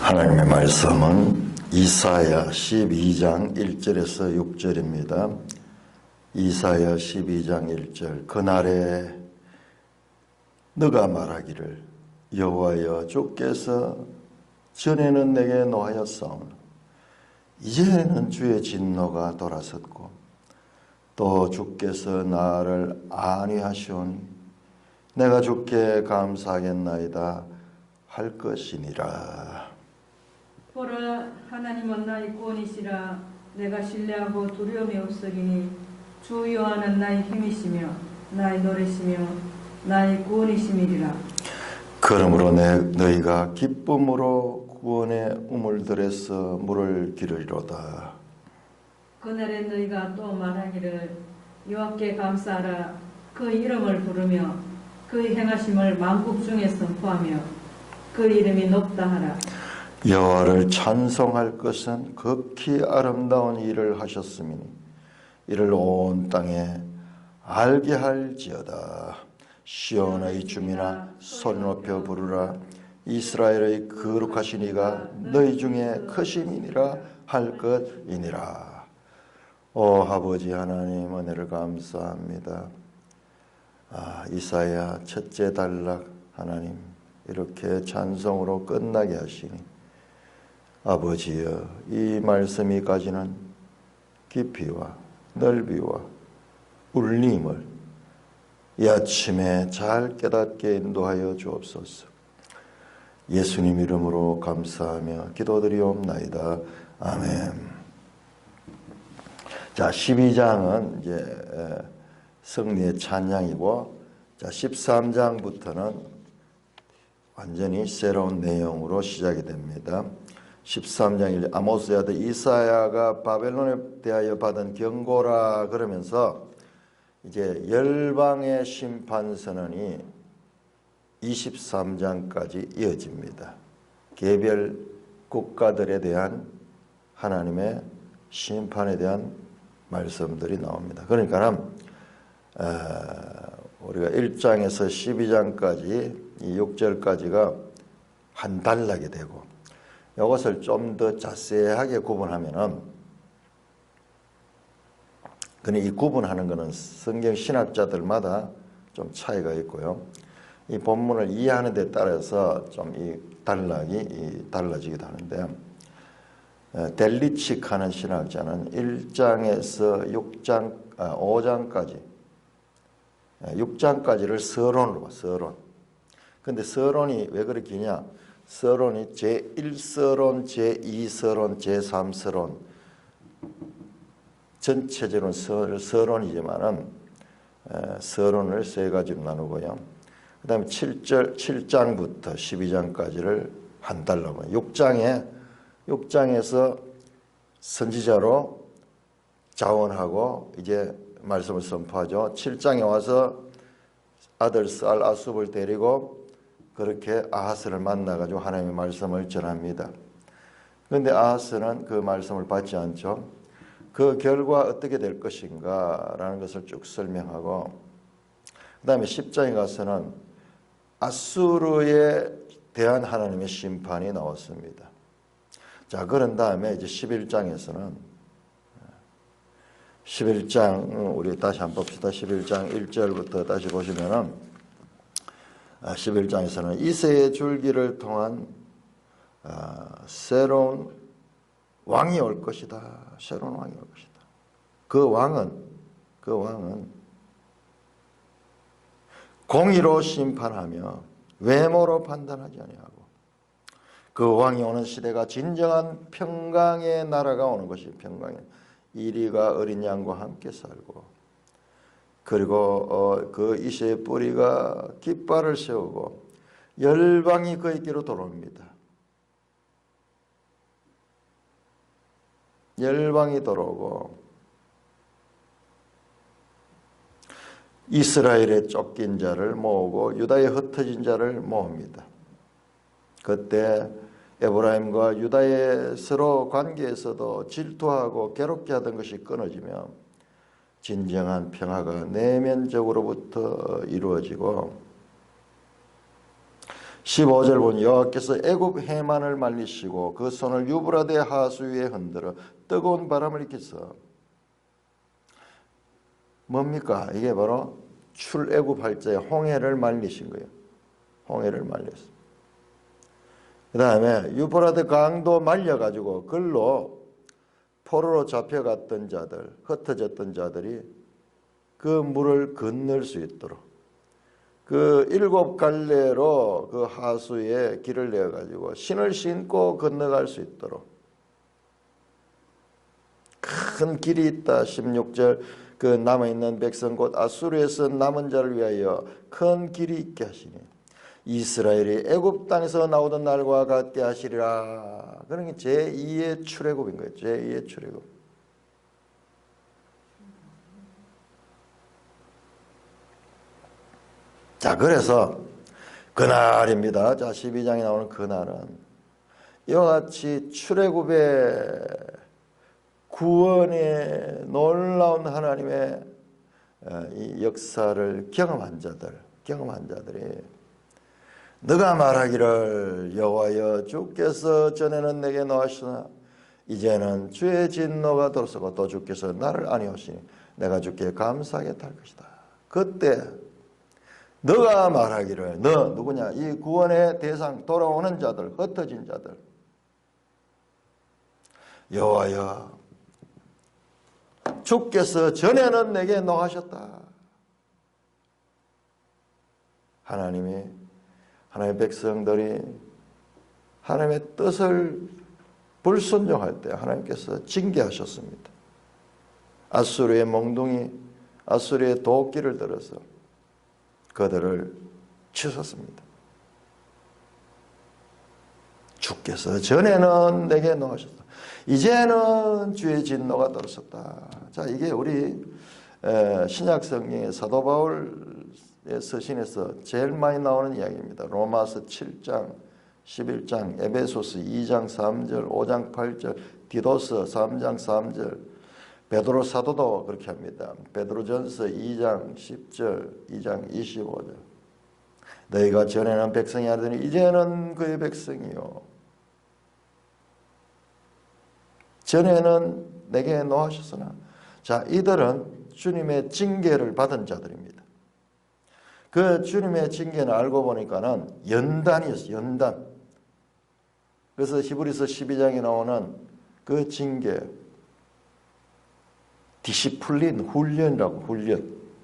하나님의 말씀은 이사야 12장 1절에서 6절입니다. 이사야 12장 1절. 그날에 너가 말하기를 여호와여 주께서 전에는 내게 노하였사오나 이제는 주의 진노가 돌아섰고 또 주께서 나를 안위하시오니 내가 주께 감사하겠나이다 할 것이니라. 보라, 하나님은 나의 구원이시라. 내가 신뢰하고 두려움이 없으리니 주 여호와는 나의 힘이시며 나의 노래시며 나의 구원이심이리라. 그러므로 너희가 기쁨으로 구원의 우물들에서 물을 기르리로다. 그날에 너희가 또 말하기를 여호와께 감사하라. 그 이름을 부르며 그의 행하심을 만국 중에 선포하며 그 이름이 높다 하라. 여호와를 찬송할 것은 극히 아름다운 일을 하셨음이니 이를 온 땅에 알게 할지어다. 시온의 주민아 소리 높여 부르라. 이스라엘의 거룩하신 이가 너희 중에 크심이니라 할 것이니라. 오 아버지 하나님, 은혜를 감사합니다. 이사야 첫째 단락 하나님 이렇게 찬송으로 끝나게 하시니 아버지여, 이 말씀이 가지는 깊이와 넓이와 울림을 이 아침에 잘 깨닫게 인도하여 주옵소서. 예수님 이름으로 감사하며 기도드리옵나이다. 아멘. 자, 12장은 이제 승리의 찬양이고, 자, 13장부터는 완전히 새로운 내용으로 시작이 됩니다. 13장 아모스의 아들 이사야가 바벨론에 대하여 받은 경고라 그러면서 이제 열방의 심판 선언이 23장까지 이어집니다. 개별 국가들에 대한 하나님의 심판에 대한 말씀들이 나옵니다. 그러니까 우리가 1장에서 12장까지 이 6절까지가 한 단락이 되고, 이것을 좀 더 자세하게 구분하면은, 근데 이 구분하는 것은 성경 신학자들마다 좀 차이가 있고요. 이 본문을 이해하는 데 따라서 좀 이 단락이 달라지기도 하는데, 델리칙 하는 신학자는 1장에서 5장까지, 6장까지를 서론으로 봐, 서론. 근데 서론이 왜 그렇게 냐? 서론이 제1서론, 제2서론, 제3서론, 전체적으로 서론이지만은 서론을 세 가지로 나누고요. 그 다음에 7장부터 12장까지를 한 달로 봐요. 6장에서 선지자로 자원하고 이제 말씀을 선포하죠. 7장에 와서 아들 쌀 아숲을 데리고 그렇게 아하스를 만나가지고 하나님의 말씀을 전합니다. 그런데 아하스는 그 말씀을 받지 않죠. 그 결과 어떻게 될 것인가 라는 것을 쭉 설명하고, 그 다음에 10장에 가서는 아수르에 대한 하나님의 심판이 나왔습니다. 자, 그런 다음에 이제 11장에서는 11장 우리 다시 한번 봅시다. 11장 1절부터 다시 보시면은 11장에서는 이새의 줄기를 통한 새로운 왕이 올 것이다. 새로운 왕이 올 것이다. 그 왕은 공의로 심판하며 외모로 판단하지 아니하고, 그 왕이 오는 시대가 진정한 평강의 나라가 오는 것이 평강의 이리가 어린 양과 함께 살고, 그리고 그 이새의 뿌리가 깃발을 세우고 열방이 그에게로 돌아옵니다. 열방이 돌아오고 이스라엘의 쫓긴 자를 모으고 유다의 흩어진 자를 모읍니다. 그때 에브라임과 유다의 서로 관계에서도 질투하고 괴롭게 하던 것이 끊어지며 진정한 평화가 내면적으로부터 이루어지고, 15절 보니 여호와께서 애굽 해만을 말리시고 그 손을 유브라데 하수 위에 흔들어 뜨거운 바람을 일으켜서 뭡니까? 이게 바로 출애굽할 때 홍해를 말리신 거예요. 홍해를 말렸어요. 그 다음에 유브라데 강도 말려가지고 글로 포로로 잡혀갔던 자들, 흩어졌던 자들이 그 물을 건널 수 있도록 그 7갈래로 그 하수에 길을 내어가지고 신을 신고 건너갈 수 있도록 큰 길이 있다. 16절 그 남아있는 백성 곧 아수르에서 남은 자를 위하여 큰 길이 있게 하시니 이스라엘이 애굽 땅에서 나오던 날과 같게 하시리라. 그런 게 제2의 출애굽인 거예요. 제2의 출애굽. 자, 그래서 그날입니다. 자, 12장에 나오는 그날은 이와 같이 출애굽의 구원의 놀라운 하나님의 이 역사를 경험한 자들이 너가 말하기를 여호와여 주께서 전에는 내게 노하시나 이제는 주의 진노가 들어서고 또 주께서 나를 아니하시니 내가 주께 감사하게 탈 것이다. 그때 너가 말하기를 너 누구냐? 이 구원의 대상 돌아오는 자들 흩어진 자들 여호와여 주께서 전에는 내게 노하셨다. 하나님의 백성들이 하나님의 뜻을 불순종할 때 하나님께서 징계하셨습니다. 아수르의 몽둥이, 아수르의 도끼를 들어서 그들을 치셨습니다. 주께서 전에는 내게 노하셨다. 이제는 주의 진노가 들었었다. 자, 이게 우리 신약 성경의 사도 바울의 서신에서 제일 많이 나오는 이야기입니다. 로마서 7장, 11장, 에베소서 2장 3절, 5장 8절, 디도서 3장 3절, 베드로 사도도 그렇게 합니다. 베드로전서 2장 10절, 2장 25절. 너희가 전에는 백성이 아니더니 이제는 그의 백성이요. 전에는 내게 노하셨으나 자, 이들은 주님의 징계를 받은 자들입니다. 그 주님의 징계는 알고 보니까는 연단이었어요. 연단. 그래서 히브리서 12장에 나오는 그 징계 디시플린 훈련이라고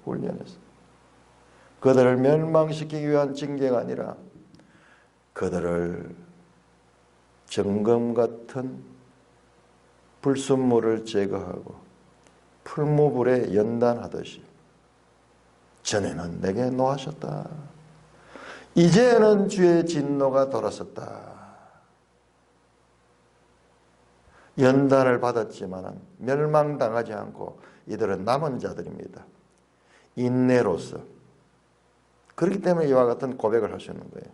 훈련해서 그들을 멸망시키기 위한 징계가 아니라 그들을 정금 같은 불순물을 제거하고 풀무불에 연단하듯이 전에는 내게 노하셨다. 이제는 주의 진노가 돌아섰다. 연단을 받았지만 멸망당하지 않고 이들은 남은 자들입니다. 인내로서. 그렇기 때문에 이와 같은 고백을 하시는 거예요.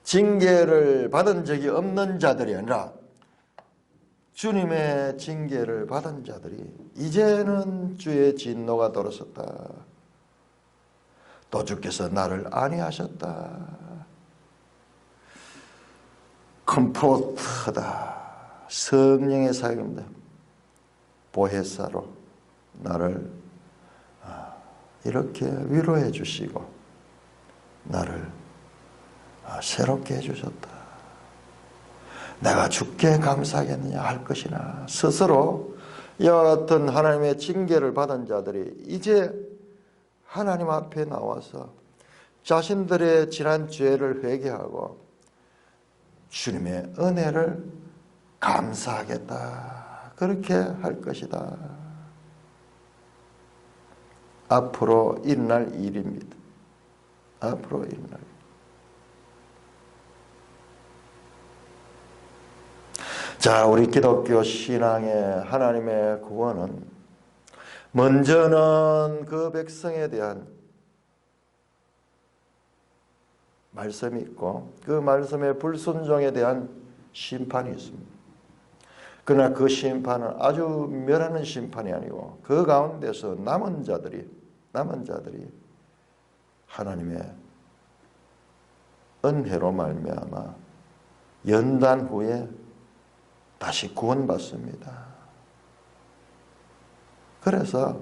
징계를 받은 적이 없는 자들이 아니라 주님의 징계를 받은 자들이 이제는 주의 진노가 들어섰다. 또 주께서 나를 안위하셨다. 컴포트다. 성령의 사역입니다. 보혜사로 나를 이렇게 위로해 주시고 나를 새롭게 해주셨다. 내가 주께 감사하겠느냐 할 것이나 스스로 이와 같은 하나님의 징계를 받은 자들이 이제 하나님 앞에 나와서 자신들의 지난 죄를 회개하고 주님의 은혜를 감사하겠다. 그렇게 할 것이다. 앞으로 일어날 일입니다. 앞으로 일어날 일. 자, 우리 기독교 신앙의 하나님의 구원은 먼저는 그 백성에 대한 말씀이 있고 그 말씀의 불순종에 대한 심판이 있습니다. 그러나 그 심판은 아주 멸하는 심판이 아니고 그 가운데서 남은 자들이 하나님의 은혜로 말미암아 연단 후에 다시 구원받습니다. 그래서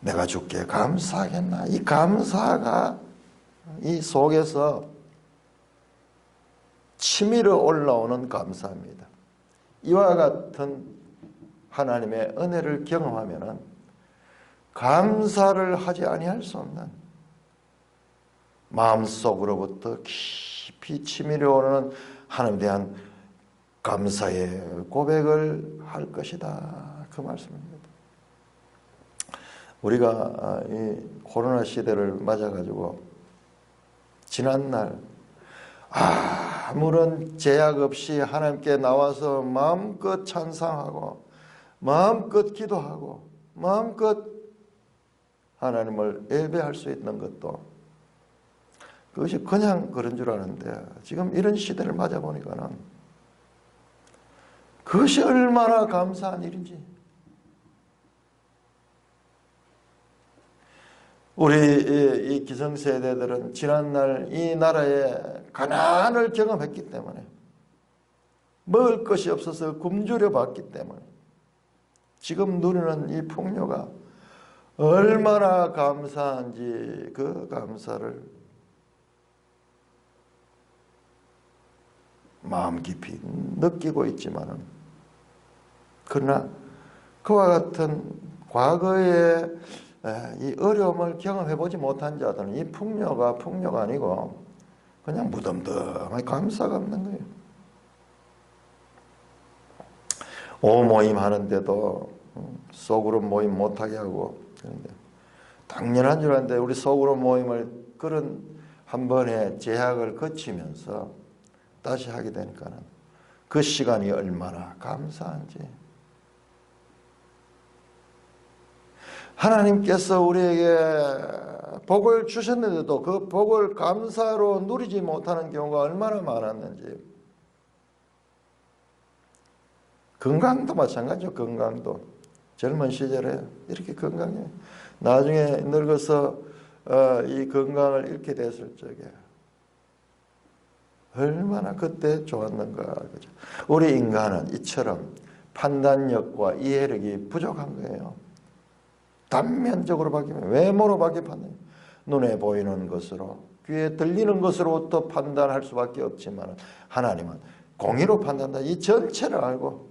내가 주께 감사하겠나, 이 감사가 이 속에서 치밀어 올라오는 감사입니다. 이와 같은 하나님의 은혜를 경험하면은 감사를 하지 아니할 수 없는 마음속으로부터 깊이 치밀어 오르는 하나님에 대한 감사의 고백을 할 것이다, 그 말씀입니다. 우리가 이 코로나 시대를 맞아가지고 지난날 아무런 제약 없이 하나님께 나와서 마음껏 찬양하고 마음껏 기도하고 마음껏 하나님을 예배할 수 있는 것도 그것이 그냥 그런 줄 아는데, 지금 이런 시대를 맞아보니까는 그것이 얼마나 감사한 일인지. 우리 이 기성세대들은 지난날 이 나라의 가난을 경험했기 때문에, 먹을 것이 없어서 굶주려 봤기 때문에 지금 누리는 이 풍요가 얼마나 감사한지 그 감사를 마음 깊이 느끼고 있지만은, 그러나 그와 같은 과거의 이 어려움을 경험해보지 못한 자들은 이 풍요가 아니고 그냥 무덤덤하게 감사가 없는 거예요. 오모임 하는데도 소그룹 모임 못하게 하고, 그런데 당연한 줄 알았는데 우리 소그룹 모임을 그런 한 번의 제약을 거치면서 다시 하게 되니까는 그 시간이 얼마나 감사한지. 하나님께서 우리에게 복을 주셨는데도 그 복을 감사로 누리지 못하는 경우가 얼마나 많았는지. 건강도 마찬가지죠. 건강도 젊은 시절에 이렇게 건강해, 나중에 늙어서 이 건강을 잃게 됐을 적에 얼마나 그때 좋았는가. 그죠? 우리 인간은 이처럼 판단력과 이해력이 부족한 거예요. 단면적으로밖에, 외모로밖에 판단, 눈에 보이는 것으로, 귀에 들리는 것으로부터 판단할 수밖에 없지만 하나님은 공의로 판단한다. 이 전체를 알고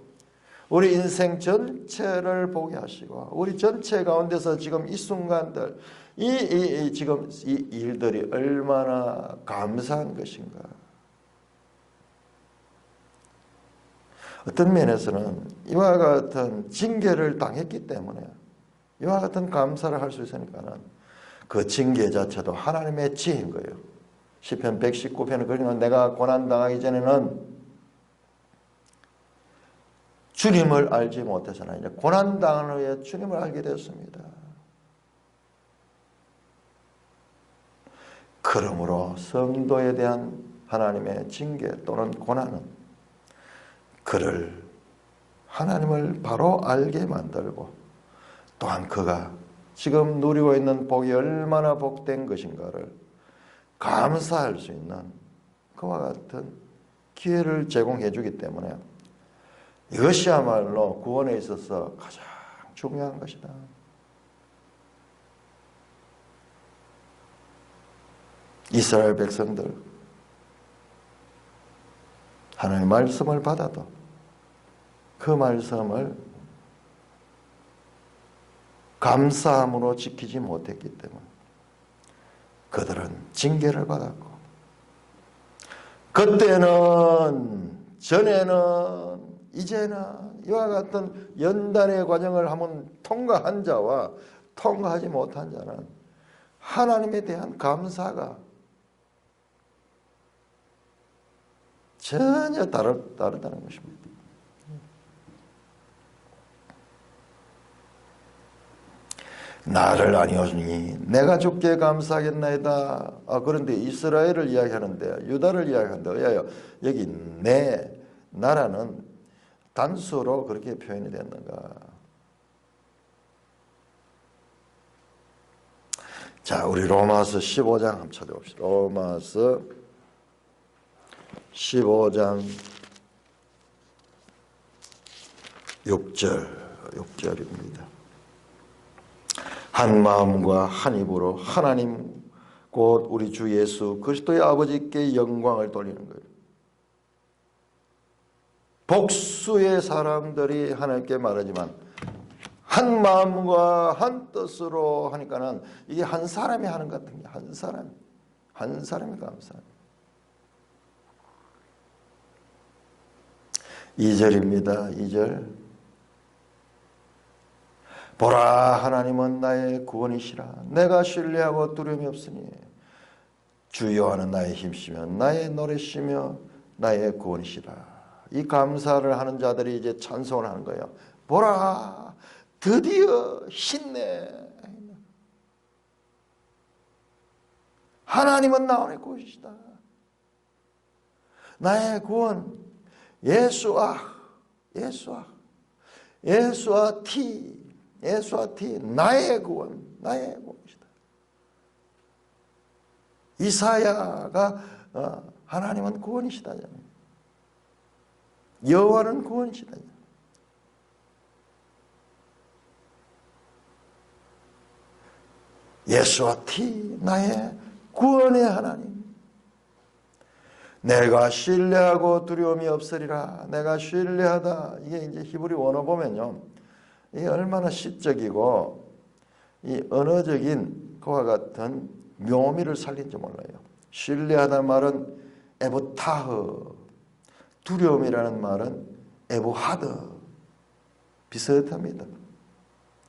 우리 인생 전체를 보게 하시고, 우리 전체 가운데서 지금 이 순간들, 지금 이 일들이 얼마나 감사한 것인가. 어떤 면에서는 이와 같은 징계를 당했기 때문에 이와 같은 감사를 할 수 있으니까는 그 징계 자체도 하나님의 지혜인 거예요. 시편 119편을 그리면 내가 고난당하기 전에는 주님을 알지 못해서는 이제 고난당한 후에 주님을 알게 되었습니다. 그러므로 성도에 대한 하나님의 징계 또는 고난은 그를 하나님을 바로 알게 만들고, 또한 그가 지금 누리고 있는 복이 얼마나 복된 것인가를 감사할 수 있는 그와 같은 기회를 제공해 주기 때문에 이것이야말로 구원에 있어서 가장 중요한 것이다. 이스라엘 백성들 하나님의 말씀을 받아도 그 말씀을 감사함으로 지키지 못했기 때문에 그들은 징계를 받았고, 그때는, 전에는, 이제는 이와 같은 연단의 과정을 한번 통과한 자와 통과하지 못한 자는 하나님에 대한 감사가 전혀 다르다는 것입니다. 나를 아니오니 내가 주께 감사하겠나이다. 그런데 이스라엘을 이야기하는데, 유다를 이야기하는데 의하여 여기 내 나라는 단수로 그렇게 표현이 됐는가. 자, 우리 로마서 15장 한번 찾아봅시다. 로마서 15장 6절입니다. 한 마음과 한 입으로 하나님 곧 우리 주 예수 그리스도의 아버지께 영광을 돌리는 거예요. 복수의 사람들이 하나님께 말하지만 한 마음과 한 뜻으로 하니까는 이게 한 사람이 하는 것 같은 게 한 사람이 감사합니다. 2절입니다. 2절. 보라, 하나님은 나의 구원이시라. 내가 신뢰하고 두려움이 없으니 주 여호와는 나의 힘이시며 나의 노래시며 나의 구원이시라. 이 감사를 하는 자들이 이제 찬송을 하는 거예요. 보라, 드디어 힘내. 하나님은 나의 구원이시다. 나의 구원, 예수와 티, 나의 구원이시다. 이사야가 하나님은 구원이시다. 여호와는 구원이시다. 예수와 티, 나의 구원의 하나님. 내가 신뢰하고 두려움이 없으리라. 내가 신뢰하다. 이게 이제 히브리 원어 보면요, 이게 얼마나 시적이고 이 언어적인 그와 같은 묘미를 살린지 몰라요. 신뢰하다는 말은 에보타흐, 두려움이라는 말은 에보하드, 비슷합니다.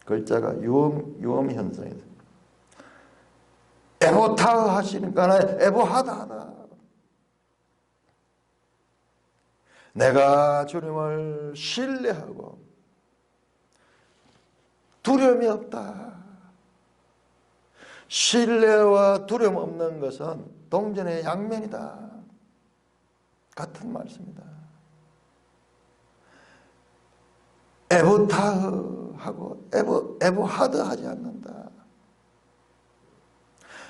글자가 유음 현상이다. 에보타흐 하시니까 에보하드 하다. 내가 주님을 신뢰하고 두려움이 없다. 신뢰와 두려움 없는 것은 동전의 양면이다. 같은 말씀이다. 에보타흐하고 에보하드 하지 않는다.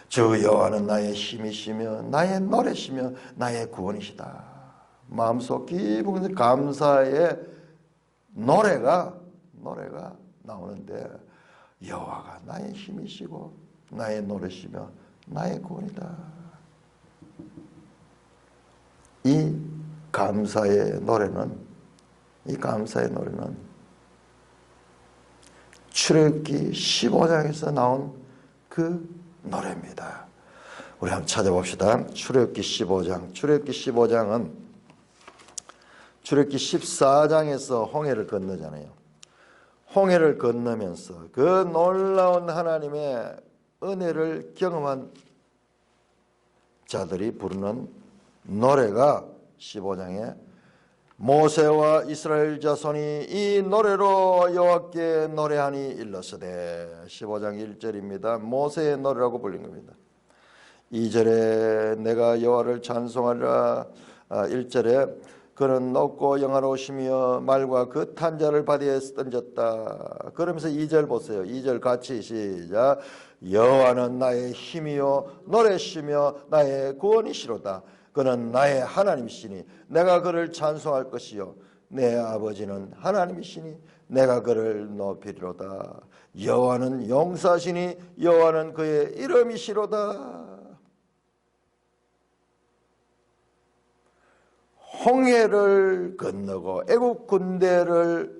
주 여호와는 나의 힘이시며 나의 노래시며 나의 구원이시다. 마음속 깊은 감사의 노래가 나오는데 여호와가 나의 힘이시고 나의 노래시며 나의 구원이다. 이 감사의 노래는 출애굽기 15장에서 나온 그 노래입니다. 우리 한번 찾아봅시다. 출애굽기 15장. 출애굽기 15장은 출애굽기 14장에서 홍해를 건너잖아요. 홍해를 건너면서 그 놀라운 하나님의 은혜를 경험한 자들이 부르는 노래가 15장에 모세와 이스라엘 자손이 이 노래로 여호와께 노래하니 일렀으되 15장 1절입니다. 모세의 노래라고 불린 겁니다. 2절에 내가 여호와를 찬송하리라. 1절에 그는 높고 영화로우시며 말과 그 탄자를 바다에 던졌다. 그러면서 2절 보세요. 2절 같이 시작. 여호와는 나의 힘이요 노래시며 나의 구원이시로다. 그는 나의 하나님이시니 내가 그를 찬송할 것이요 내 아버지는 하나님이시니 내가 그를 높이리로다. 여호와는 용사시니 여호와는 그의 이름이시로다. 홍해를 건너고 애국 군대를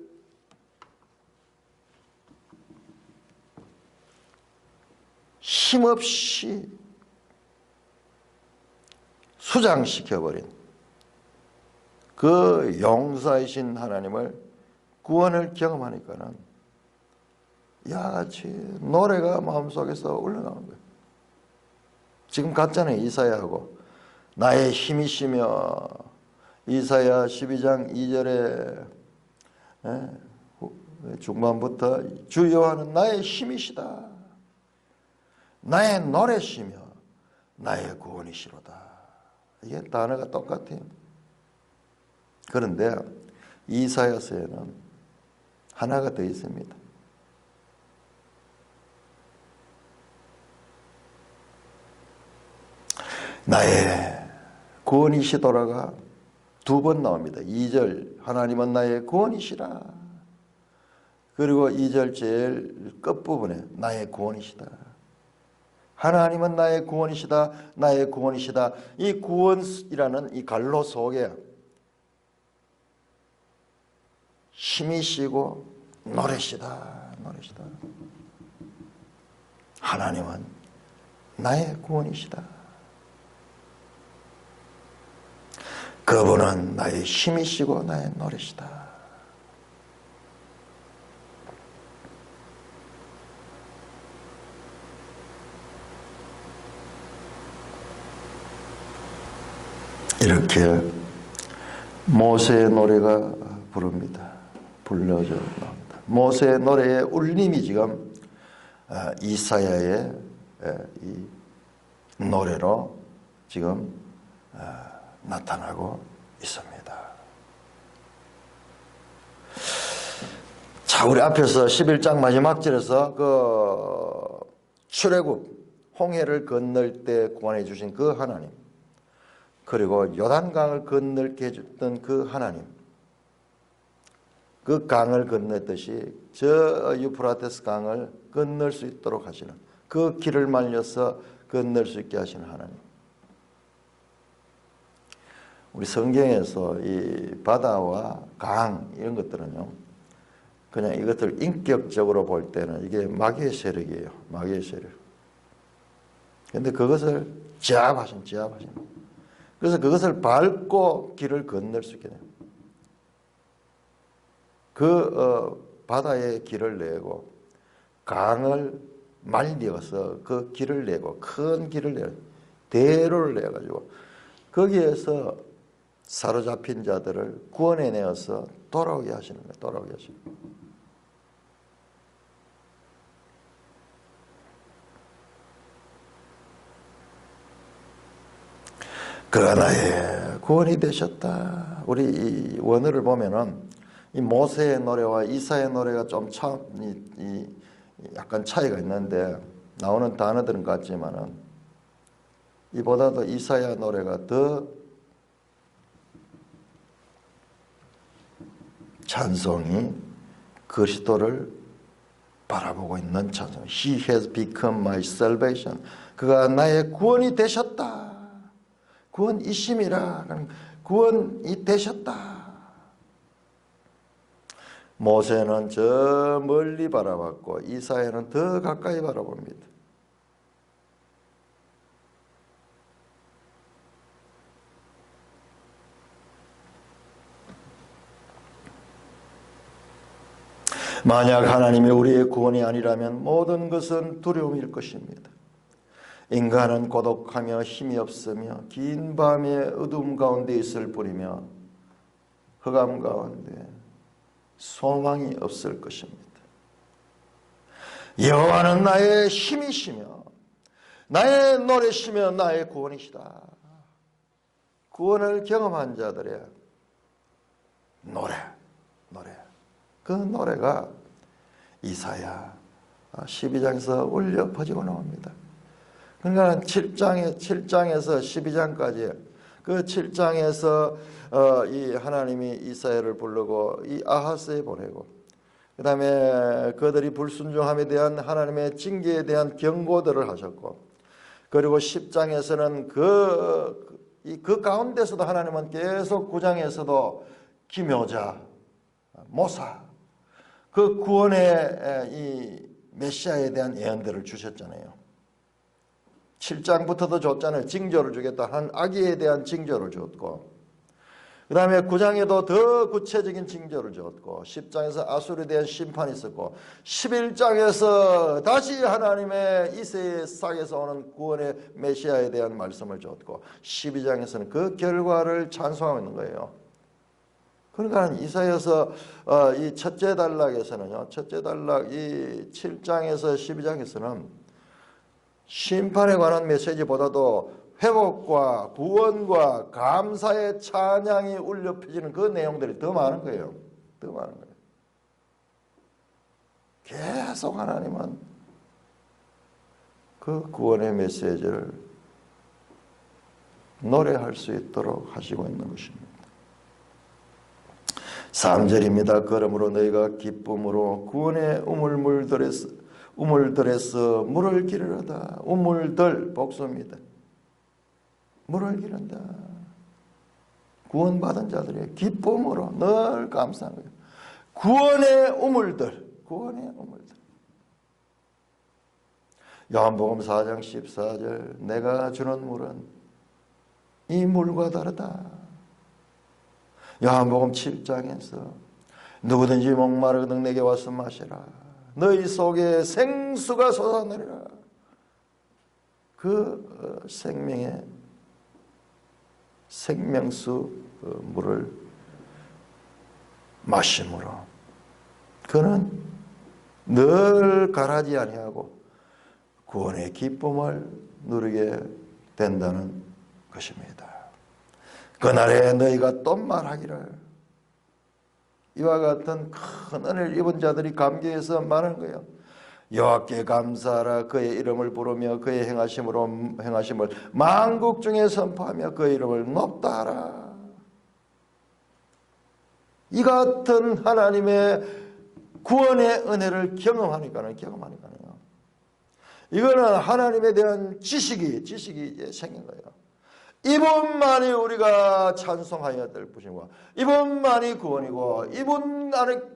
힘없이 수장시켜버린 그 용사이신 하나님을 구원을 경험하니까는 야같이 노래가 마음속에서 올라가는 거예요. 지금 같잖아요. 이사야하고 나의 힘이시며 이사야 12장 2절에 중반부터 주 여호와는 나의 힘이시다. 나의 노래시며 나의 구원이시로다. 이게 단어가 똑같아요. 그런데 이사야서에는 하나가 더 있습니다. 나의 구원이시도라가 두 번 나옵니다. 2절 하나님은 나의 구원이시라. 그리고 2절 제일 끝부분에 나의 구원이시다. 하나님은 나의 구원이시다. 나의 구원이시다. 이 구원이라는 이 갈로 속에 힘이시고 노래시다. 노래시다. 하나님은 나의 구원이시다. 그분은 나의 힘이시고 나의 노래시다. 이렇게 모세의 노래가 부릅니다. 불려져 나옵니다. 모세의 노래의 울림이 지금 이사야의 이 노래로 지금 나타나고 있습니다. 자, 우리 앞에서 11장 마지막 절에서 그 출애굽 홍해를 건널 때 구원해 주신 그 하나님, 그리고 요단강을 건널게 해줬던 그 하나님, 그 강을 건넜듯이 저 유프라테스 강을 건널 수 있도록 하시는, 그 길을 말려서 건널 수 있게 하시는 하나님. 우리 성경에서 이 바다와 강 이런 것들은요, 그냥 이것들 인격적으로 볼 때는 이게 마귀의 세력이에요. 마귀의 세력. 그런데 그것을 제압하신. 그래서 그것을 밟고 길을 건널 수 있게 돼요. 바다의 길을 내고 강을 말려서 그 길을 내고 큰 길을 내고 대로를 내가지고 거기에서 사로잡힌 자들을 구원해내어서 돌아오게 하시는 거예요. 돌아오게 하시는 거예요. 그 하나의 구원이 되셨다. 우리 이 원어를 보면은 이 모세의 노래와 이사의 노래가 좀 약간 차이가 있는데 나오는 단어들은 같지만은 이보다도 이사야 노래가 더 찬송이 그리스도를 바라보고 있는 찬송. He has become my salvation. 그가 나의 구원이 되셨다. 구원이심이라. 구원이 되셨다. 모세는 저 멀리 바라봤고 이사야는 더 가까이 바라봅니다. 만약 하나님이 우리의 구원이 아니라면 모든 것은 두려움일 것입니다. 인간은 고독하며 힘이 없으며 긴 밤의 어둠 가운데 있을 뿐이며 흑암 가운데 소망이 없을 것입니다. 여호와는 나의 힘이시며 나의 노래시며 나의 구원이시다. 구원을 경험한 자들의 노래. 그 노래가 이사야 12장에서 울려 퍼지고 나옵니다. 그러니까 7장에서 12장까지 그 7장에서 이 하나님이 이사야를 부르고 이 아하스에 보내고 그 다음에 그들이 불순종함에 대한 하나님의 징계에 대한 경고들을 하셨고 그리고 10장에서는 그 가운데서도 하나님은 계속 9장에서도 기묘자, 모사 그 구원의 이 메시아에 대한 예언들을 주셨잖아요. 7장부터도 줬잖아요. 징조를 주겠다. 한 아기에 대한 징조를 줬고 그 다음에 9장에도 더 구체적인 징조를 줬고 10장에서 아수르에 대한 심판이 있었고 11장에서 다시 하나님의 이새의 싹에서 오는 구원의 메시아에 대한 말씀을 줬고 12장에서는 그 결과를 찬송하고 있는 거예요. 그러니까 이사야서 이 첫째 단락에서는요. 첫째 단락 이 7장에서 12장에서는 심판에 관한 메시지보다도 회복과 구원과 감사의 찬양이 울려 퍼지는 그 내용들이 더 많은 거예요. 더 많은 거예요. 계속 하나님은 그 구원의 메시지를 노래할 수 있도록 하시고 있는 것입니다. 3절입니다. 그러므로 너희가 기쁨으로 구원의 우물들에서 물을 기르려다. 우물들 복수입니다. 물을 기른다. 구원받은 자들의 기쁨으로 늘 감사한 거예요. 구원의 우물들. 요한복음 4장 14절 내가 주는 물은 이 물과 다르다. 요한복음 7장에서 누구든지 목마르거든 내게 와서 마시라. 너희 속에 생수가 솟아내리라. 그 생명의 생명수 물을 마심으로 그는 늘 가라지 아니하고 구원의 기쁨을 누리게 된다는 것입니다. 그날에 너희가 또 말하기를 이와 같은 큰 은혜를 입은 자들이 감격해서 말하는 거예요. 여호와께 감사하라. 그의 이름을 부르며 그의 행하심을 만국 중에 선포하며 그의 이름을 높다 하라. 이 같은 하나님의 구원의 은혜를 경험하니까요. 이거는 하나님에 대한 지식이 이제 생긴 거예요. 이분만이 우리가 찬송하여야 될 분이고, 이분만이 구원이고, 이분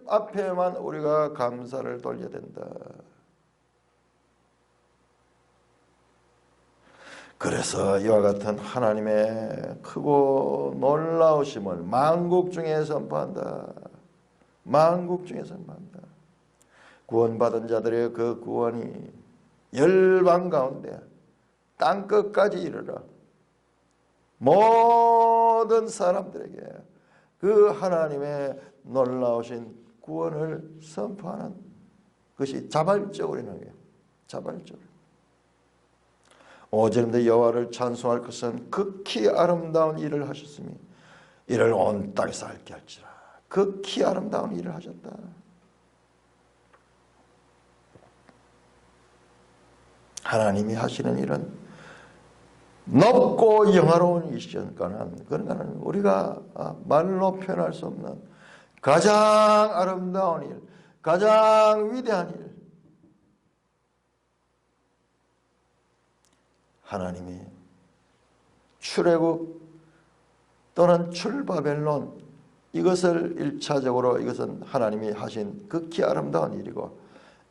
앞에만 우리가 감사를 돌려야 된다. 그래서 이와 같은 하나님의 크고 놀라우심을 만국 중에 선포한다. 구원받은 자들의 그 구원이 열방 가운데 땅끝까지 이르러 모든 사람들에게 그 하나님의 놀라우신 구원을 선포하는 것이 자발적으로 있는 거예요. 자발적으로. 5절인데 여호와를 찬송할 것은 극히 아름다운 일을 하셨으니 이를 온 땅에서 알게 할지라. 극히 아름다운 일을 하셨다. 하나님이 하시는 일은 높고 영화로운 일이니까는 그러니까 우리가 말로 표현할 수 없는 가장 아름다운 일, 가장 위대한 일. 하나님이 출애굽 또는 출바벨론 이것을 1차적으로 이것은 하나님이 하신 극히 아름다운 일이고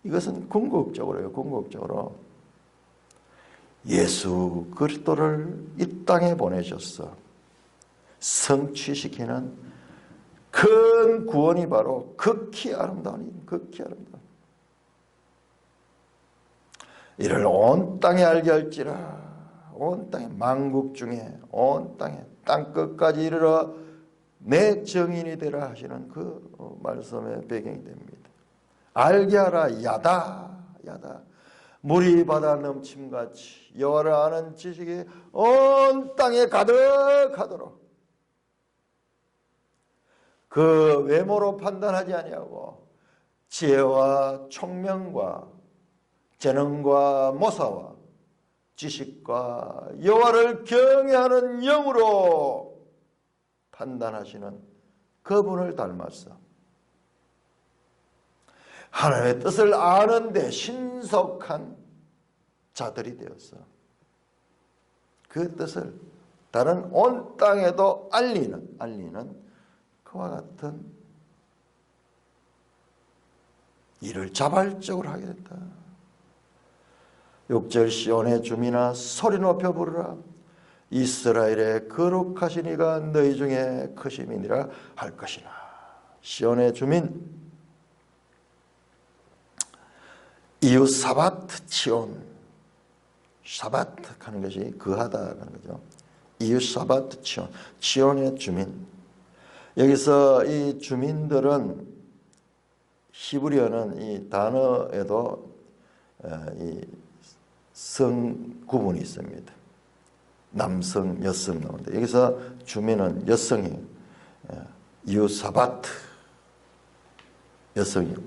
이것은 궁극적으로 예수 그리스도를 이 땅에 보내셔서 성취시키는 큰 구원이 바로 극히 아름다운 일, 극히 아름다운 이를 온 땅에 알게 할지라. 온 땅에 만국 중에 온 땅에 땅끝까지 이르러 내 증인이 되라 하시는 그 말씀의 배경이 됩니다. 알게 하라. 야다. 물이 바다 넘침같이 여호와를 아는 지식이 온 땅에 가득하도록 그 외모로 판단하지 아니하고 지혜와 총명과 재능과 모사와 지식과 여호와를 경외하는 영으로 판단하시는 그분을 닮았어. 하나님의 뜻을 아는데 신속한 자들이 되었어. 그 뜻을 다른 온 땅에도 알리는 그와 같은 일을 자발적으로 하게 됐다. 6절 시온의 주민아 소리 높여 부르라. 이스라엘의 거룩하신 이가 너희 중에 크심이니라 할 것이나. 시온의 주민 이웃 사바트 치온. 사바트 하는 것이 거하다 하는 거죠. 이웃 사바트 치온. 치온의 주민. 여기서 이 주민들은 히브리어는 이 단어에도 이 성 구분이 있습니다. 남성, 여성 나오는데 여기서 주민은 여성이 유사바트 여성입니다.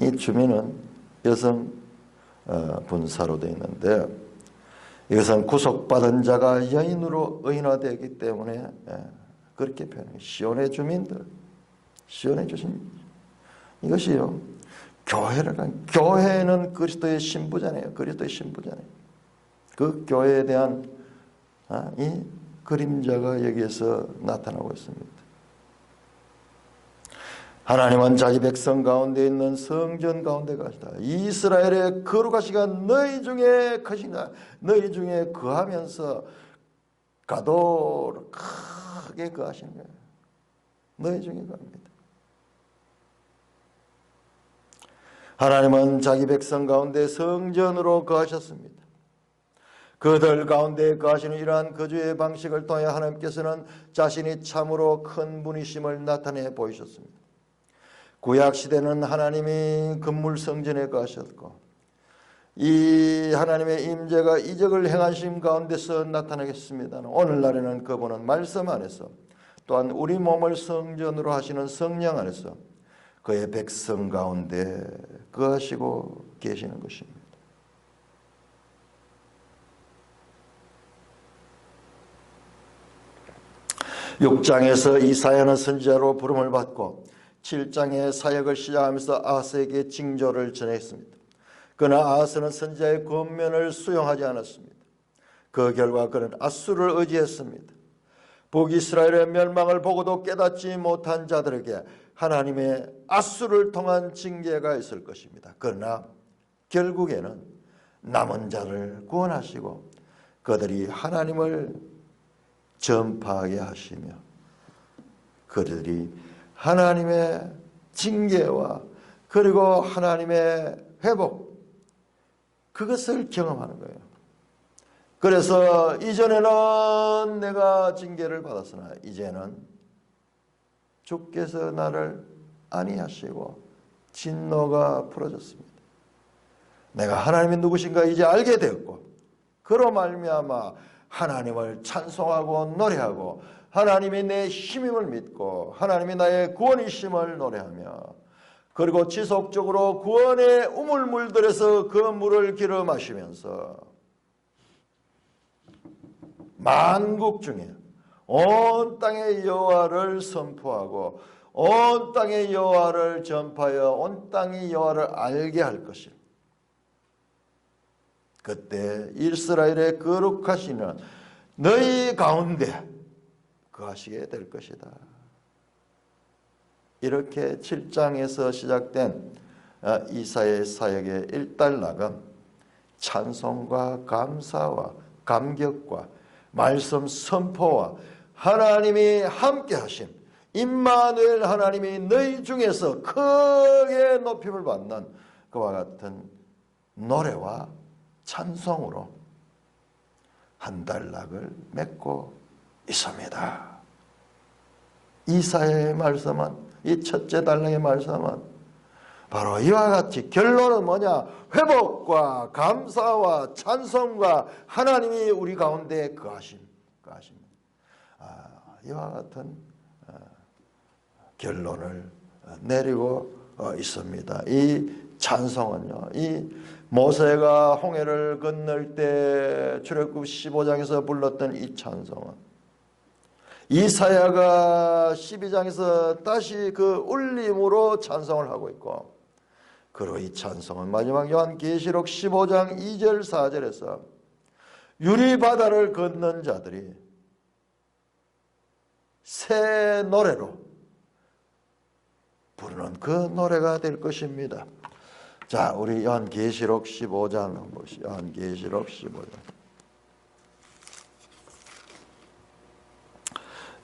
이 주민은 여성 분사로 되어 있는데 이것은 구속받은 자가 여인으로 의인화되기 때문에 그렇게 표현해요. 시온의 주민들, 시온의 주신 이것이요. 교회는 그리스도의 신부잖아요. 그리스도의 신부잖아요. 그 교회에 대한 이 그림자가 여기에서 나타나고 있습니다. 하나님은 자기 백성 가운데 있는 성전 가운데 가시다. 이스라엘의 거룩하시가 너희 중에 크시나 너희 중에 거하면서 가도로 크게 거하시는 거예요. 너희 중에 거합니다. 하나님은 자기 백성 가운데 성전으로 거하셨습니다. 그들 가운데 거하시는 이러한 거주의 방식을 통해 하나님께서는 자신이 참으로 큰 분이심을 나타내 보이셨습니다. 구약시대는 하나님이 금물 성전에 거하셨고 이 하나님의 임재가 이적을 행하심 가운데서 나타나겠습니다. 오늘날에는 그분은 말씀 안에서 또한 우리 몸을 성전으로 하시는 성령 안에서 그의 백성 가운데 거하시고 계시는 것입니다. (6장에서) 이사야는 선지자로 부름을 받고 7장의 사역을 시작하면서 아하스에게 징조를 전했습니다. 그러나 아하스는 선지자의 권면을 수용하지 않았습니다. 그 결과 그는 아수르를 의지했습니다. 북이스라엘의 멸망을 보고도 깨닫지 못한 자들에게 하나님의 아수르를 통한 징계가 있을 것입니다. 그러나 결국에는 남은 자를 구원하시고 그들이 하나님을 전파하게 하시며 그들이 하나님의 징계와 그리고 하나님의 회복 그것을 경험하는 거예요. 그래서 이전에는 내가 징계를 받았으나 이제는 주께서 나를 안위하시고 진노가 풀어졌습니다. 내가 하나님이 누구신가 이제 알게 되었고 그로 말미암아 하나님을 찬송하고 노래하고 하나님이 내 힘임을 믿고 하나님이 나의 구원이심을 노래하며 그리고 지속적으로 구원의 우물물들에서 그 물을 길어 마시면서 만국 중에 온 땅의 여호와를 선포하고 온 땅의 여호와를 전파하여 온 땅의 여호와를 알게 할 것이라. 그때 이스라엘의 거룩하시는 너희 가운데 거하시게 될 것이다. 이렇게 7장에서 시작된 이사야의 사역의 일단락은 찬송과 감사와 감격과 말씀 선포와 하나님이 함께 하신 임마누엘 하나님이 너희 중에서 크게 높임을 받는 그와 같은 노래와 찬송으로 한 단락을 맺고 있습니다. 이사야의 말씀은 이 첫째 단락의 말씀은 바로 이와 같이 결론은 뭐냐? 회복과 감사와 찬송과 하나님이 우리 가운데 거하심. 이와 같은 결론을 내리고 있습니다. 이 찬송은요, 이 모세가 홍해를 건널 때 출애굽 15장에서 불렀던 이 찬송은 이사야가 12장에서 다시 그 울림으로 찬송을 하고 있고 그리고 이 찬송은 마지막 요한계시록 15장 2절 4절에서 유리바다를 건넌 자들이 새 노래로 부르는 그 노래가 될 것입니다. 자, 우리 요한계시록 15장 한번 보시죠. 요한계시록 15장.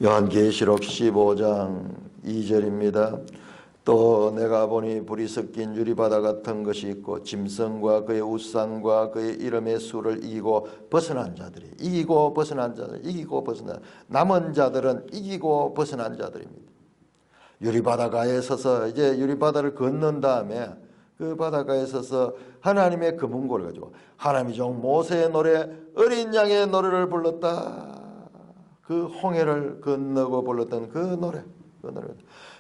요한계시록 15장 2절입니다. 또 내가 보니 불이 섞인 유리바다 같은 것이 있고 짐승과 그의 우상과 그의 이름의 수를 이기고 벗어난 자들이 이기고 벗어난 남은 자들은 이기고 벗어난 자들입니다. 유리바다가에 서서 이제 유리바다를 건넌 다음에 그 바닷가에 서서 하나님의 금은고를 가지고 하나님의 종 모세의 노래 어린 양의 노래를 불렀다. 그 홍해를 건너고 불렀던 그 노래.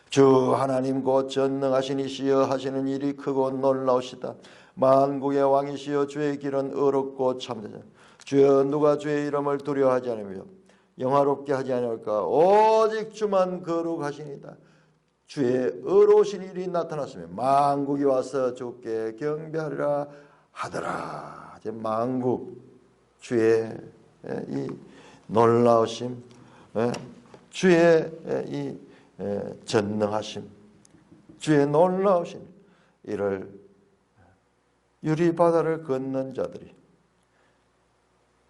주 하나님 곧 전능하신 이시여 하시는 일이 크고 놀라우시다. 만국의 왕이시여 주의 길은 의롭고 참되다. 주여 누가 주의 이름을 두려워하지 않으며 영화롭게 하지 아니할까. 오직 주만 거룩하시니이다. 주의 의로우신 일이 나타났으며 만국이 와서 주께 경배하리라 하더라. 이제 만국 주의 이 놀라우심, 주의 이 전능하심, 주의 놀라우심, 이를 유리바다를 걷는 자들이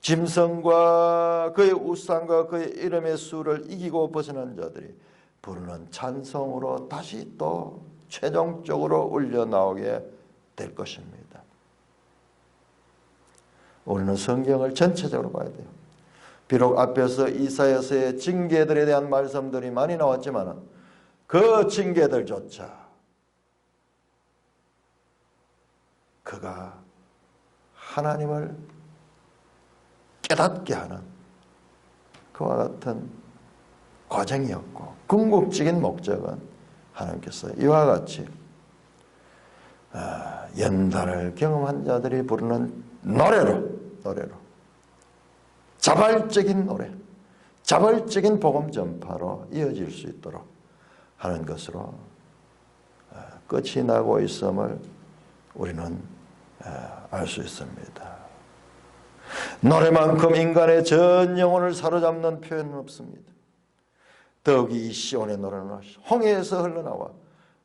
짐승과 그의 우상과 그의 이름의 수를 이기고 벗어난 자들이 부르는 찬송으로 다시 또 최종적으로 울려 나오게 될 것입니다. 우리는 성경을 전체적으로 봐야 돼요. 비록 앞에서 이사야서의 징계들에 대한 말씀들이 많이 나왔지만 그 징계들조차 그가 하나님을 깨닫게 하는 그와 같은 과정이었고, 궁극적인 목적은 하나님께서 이와 같이 연단을 경험한 자들이 부르는 노래로 자발적인 노래, 자발적인 복음 전파로 이어질 수 있도록 하는 것으로 끝이 나고 있음을 우리는 알 수 있습니다. 노래만큼 인간의 전 영혼을 사로잡는 표현은 없습니다. 더욱이 이 시온의 노래는 홍해에서 흘러나와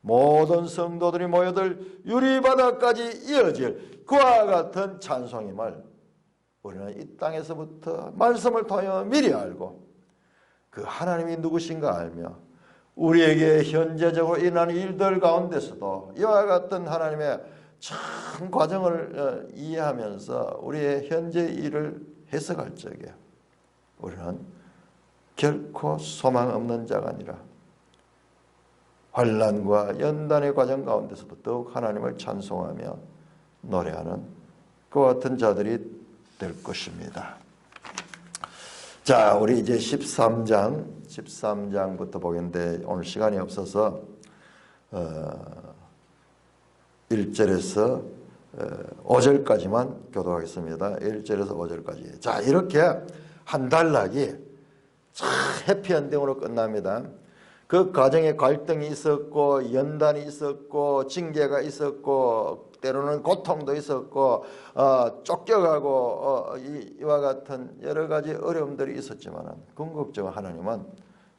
모든 성도들이 모여들 유리바다까지 이어질 그와 같은 찬송임을 우리는 이 땅에서부터 말씀을 통하여 미리 알고 그 하나님이 누구신가 알며 우리에게 현재적으로 일어나는 일들 가운데서도 이와 같은 하나님의 참 과정을 이해하면서 우리의 현재 일을 해석할 적에 우리는 결코 소망 없는 자가 아니라 환난과 연단의 과정 가운데서도 더욱 하나님을 찬송하며 노래하는 그와 같은 자들이 될 것입니다. 자, 우리 이제 13장부터 보겠는데 오늘 시간이 없어서 1절에서 5절까지만 교도하겠습니다. 1절에서 5절까지. 자, 이렇게 한 단락이 참 해피엔딩으로 끝납니다. 그 과정에 갈등이 있었고 연단이 있었고 징계가 있었고 때로는 고통도 있었고 쫓겨가고 이와 같은 여러 가지 어려움들이 있었지만 궁극적으로 하나님은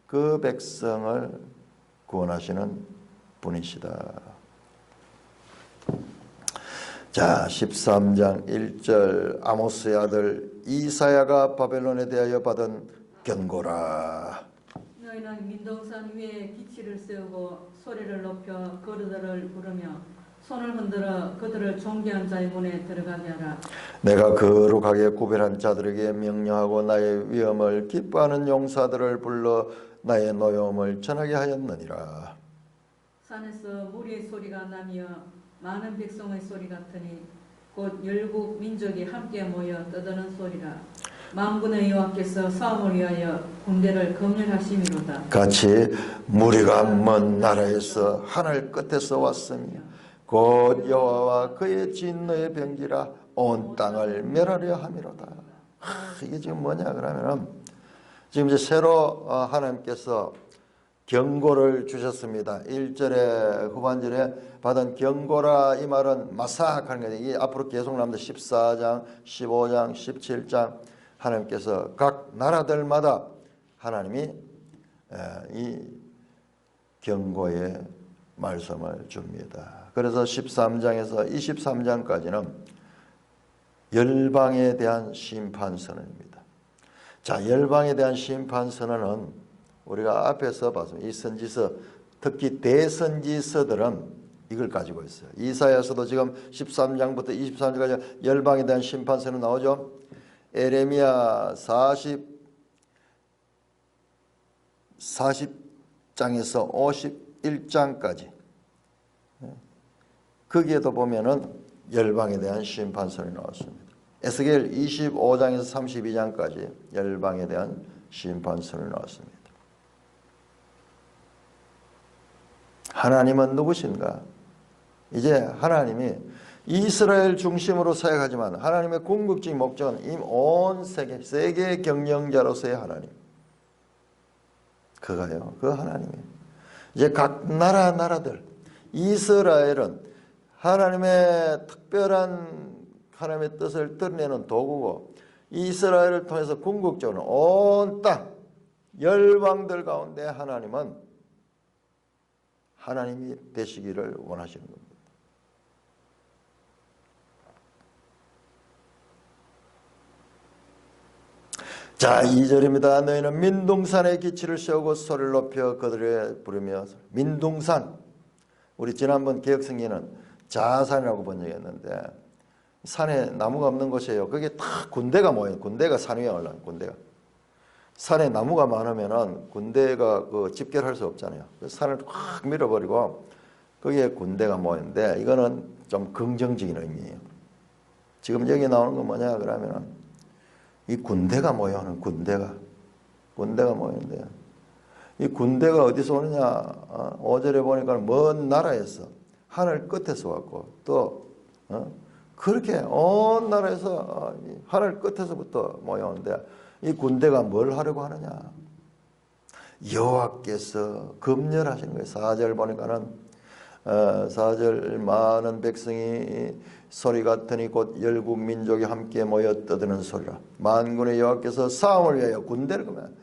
그 백성을 구원하시는 분이시다. 자, 13장 1절 아모스의 아들 이사야가 바벨론에 대하여 받은 경고라. 너희는 민동산 위에 기치를 세우고 소리를 높여 거르들을 부르며 손을 흔들어 그들을 존귀한 자의 문에 들어가게 하라. 내가 거룩하게 구별한 자들에게 명령하고 나의 위엄을 기뻐하는 용사들을 불러 나의 노여움을 전하게 하였느니라. 산에서 무리의 소리가 나며 많은 백성의 소리 같으니 곧 열국 민족이 함께 모여 떠드는 소리라. 만군의 여호와께서 싸움을 위하여 군대를 검열하심이로다. 같이 무리가 먼 나라에서 하늘 끝에서 왔으며 곧 여호와와 그의 진노의 병기라 온 땅을 멸하려 함이로다. 이게 지금 뭐냐 그러면은 지금 이제 새로 하나님께서 경고를 주셨습니다. 1절에 후반절에 받은 경고라 이 말은 마사하는 거예요. 이게 앞으로 계속 나옵니다. 14장, 15장, 17장 하나님께서 각 나라들마다 하나님이 이 경고의 말씀을 줍니다. 그래서 13장에서 23장까지는 열방에 대한 심판 선언입니다. 자, 열방에 대한 심판 선언은 우리가 앞에서 봤습니다. 이 선지서, 특히 대선지서들은 이걸 가지고 있어요. 이사야서도 지금 13장부터 23장까지 열방에 대한 심판 선언 나오죠. 에레미야 40장에서 51장까지 거기에도 보면은 열방에 대한 심판 선언이 나왔습니다. 에스겔 25장에서 32장까지 열방에 대한 심판 선언이 나왔습니다. 하나님은 누구신가? 이제 하나님이 이스라엘 중심으로 사역하지만 하나님의 궁극적인 목적은 이 온 세계 경영자로서의 하나님, 그가요. 그 하나님이 이제 각 나라들 이스라엘은 하나님의 특별한 하나님의 뜻을 드러내는 도구고 이스라엘을 통해서 궁극적으로 온 땅 열방들 가운데 하나님은 하나님이 되시기를 원하시는 겁니다. 자, 2절입니다. 너희는 민둥산에 기치를 세우고 소리를 높여 그들에 부르며. 민둥산, 우리 지난번 개혁성경에는 자산이라고 번역했는데 산에 나무가 없는 곳이에요. 그게 다 군대가 모여요. 군대가 산 위에 올라요. 군대가. 산에 나무가 많으면은 군대가 그 집결할 수 없잖아요. 그래서 산을 확 밀어버리고 거기에 군대가 모이는데 이거는 좀 긍정적인 의미예요. 지금 여기 나오는 건 뭐냐 그러면은 이 군대가 모여는 군대가 모이는데 이 군대가 어디서 오느냐? 5절에 보니까 먼 나라에서 하늘 끝에서 왔고 또 그렇게 온 나라에서 하늘 끝에서부터 모여오는데 이 군대가 뭘 하려고 하느냐? 여호와께서 검열하시는 거예요. 4절 보니까는 4절 많은 백성이 소리 같으니 곧 열국 민족이 함께 모여 떠드는 소리라. 만군의 여호와께서 싸움을 위하여 군대를 그러면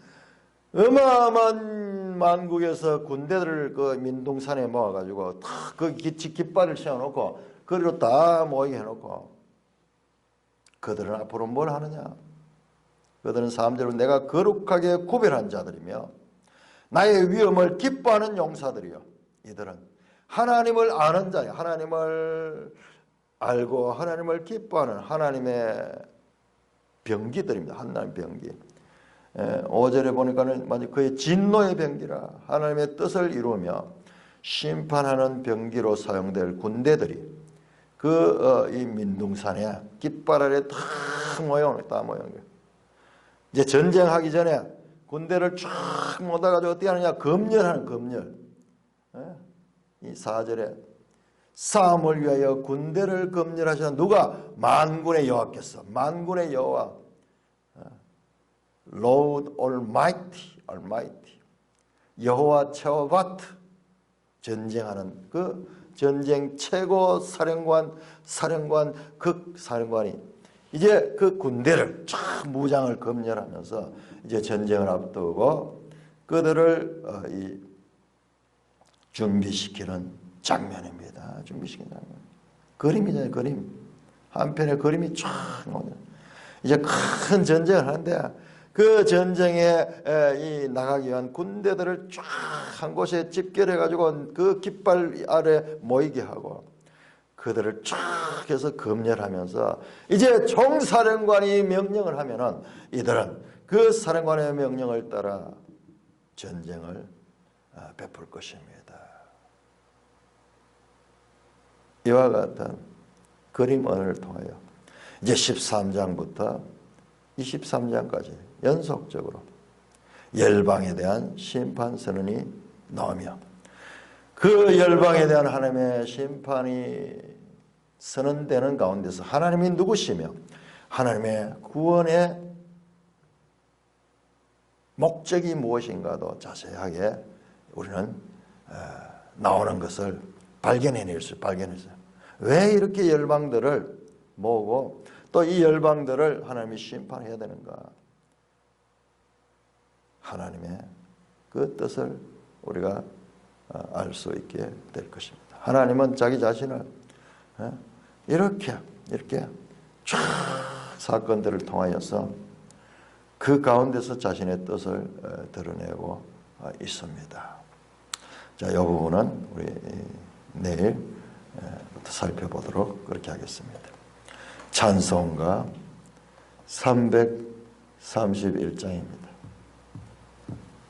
어마어마한 만국에서 군대들을 그 민둥산에 모아가지고 다 그 깃발을 세워놓고 그리로 다 모이게 해놓고 그들은 앞으로 뭘 하느냐? 그들은 3절로 내가 거룩하게 구별한 자들이며 나의 위엄을 기뻐하는 용사들이요. 이들은 하나님을 아는 자예요. 하나님을 알고 하나님을 기뻐하는 하나님의 병기들입니다. 하나님 병기. 5절에 보니까는 그의 진노의 병기라 하나님의 뜻을 이루며 심판하는 병기로 사용될 군대들이 이 민둥산에 깃발 아래 다 모여오는 거예요. 이제 전쟁하기 전에 군대를 쫙 모아가지고 어떻게 하느냐? 검열하는 검열. 이 4절에 싸움을 위하여 군대를 검열하시는 누가? 만군의 여호와께서. 만군의 여호와. Lord Almighty. 여호와 체오바트. 전쟁하는 그 전쟁 최고 사령관, 극사령관이 이제 그 군대를 쫙 무장을 검열하면서 이제 전쟁을 앞두고 그들을 준비시키는 장면입니다. 준비시키는 장면. 그림이잖아요, 그림. 한편의 그림이 쫙 나오죠. 이제 큰 전쟁을 하는데 그 전쟁에 나가기 위한 군대들을 쫙 한 곳에 집결해가지고 그 깃발 아래 모이게 하고 그들을 쫙 해서 검열하면서 이제 총사령관이 명령을 하면은 이들은 그 사령관의 명령을 따라 전쟁을 베풀 것입니다. 이와 같은 그림을 통하여 이제 13장부터 23장까지 연속적으로 열방에 대한 심판 선언이 나오며 그 열방에 대한 하나님의 심판이 선언되는 가운데서 하나님이 누구시며 하나님의 구원의 목적이 무엇인가도 자세하게 우리는 나오는 것을 발견했어요. 왜 이렇게 열방들을 모으고 또 이 열방들을 하나님이 심판해야 되는가? 하나님의 그 뜻을 우리가 알 수 있게 될 것입니다. 하나님은 자기 자신을 이렇게 쫙 사건들을 통하여서 그 가운데서 자신의 뜻을 드러내고 있습니다. 자, 이 부분은 우리 내일부터 살펴보도록 그렇게 하겠습니다. 찬송가 331장입니다.